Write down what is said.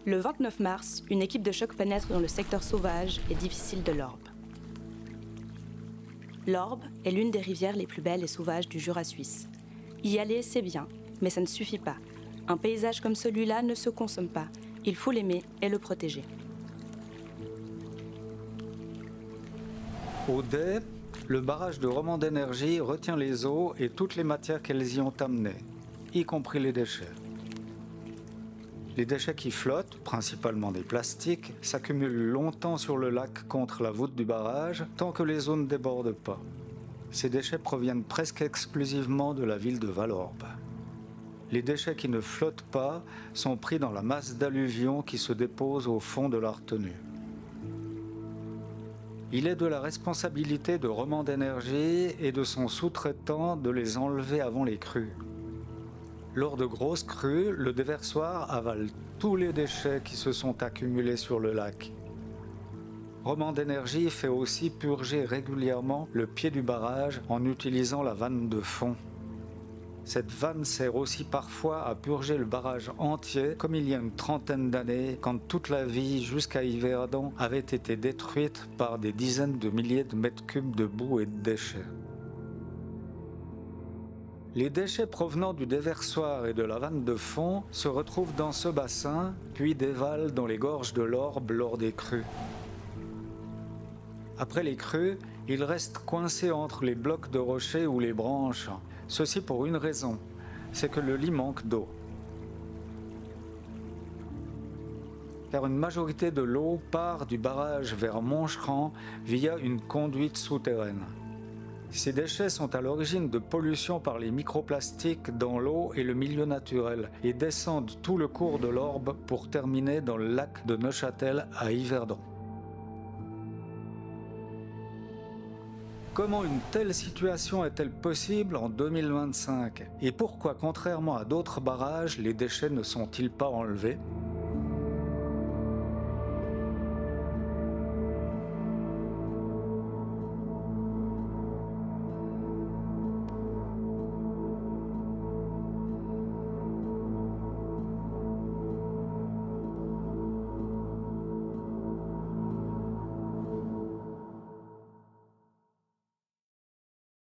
Le 29 mars, une équipe de choc pénètre dans le secteur sauvage et difficile de l'Orbe. L'Orbe est l'une des rivières les plus belles et sauvages du Jura suisse. Y aller, c'est bien, mais ça ne suffit pas. Un paysage comme celui-là ne se consomme pas. Il faut l'aimer et le protéger. Au Day, le barrage de Romans d'Énergie retient les eaux et toutes les matières qu'elles y ont amenées, y compris les déchets. Les déchets qui flottent, principalement des plastiques, s'accumulent longtemps sur le lac contre la voûte du barrage tant que les eaux ne débordent pas. Ces déchets proviennent presque exclusivement de la ville de Vallorbe. Les déchets qui ne flottent pas sont pris dans la masse d'alluvions qui se dépose au fond de la retenue. Il est de la responsabilité de Romans d'Énergie et de son sous-traitant de les enlever avant les crues. Lors de grosses crues, le déversoir avale tous les déchets qui se sont accumulés sur le lac. Romans d'Énergie fait aussi purger régulièrement le pied du barrage en utilisant la vanne de fond. Cette vanne sert aussi parfois à purger le barrage entier, comme il y a une trentaine d'années, quand toute la vie jusqu'à Yverdon avait été détruite par des dizaines de milliers de mètres cubes de boue et de déchets. Les déchets provenant du déversoir et de la vanne de fond se retrouvent dans ce bassin, puis dévalent dans les gorges de l'Orbe lors des crues. Après les crues, ils restent coincés entre les blocs de rochers ou les branches. Ceci pour une raison, c'est que le lit manque d'eau. Car une majorité de l'eau part du barrage vers Moncheran via une conduite souterraine. Ces déchets sont à l'origine de pollution par les microplastiques dans l'eau et le milieu naturel et descendent tout le cours de l'Orbe pour terminer dans le lac de Neuchâtel à Yverdon. Comment une telle situation est-elle possible en 2025? Et pourquoi, contrairement à d'autres barrages, les déchets ne sont-ils pas enlevés?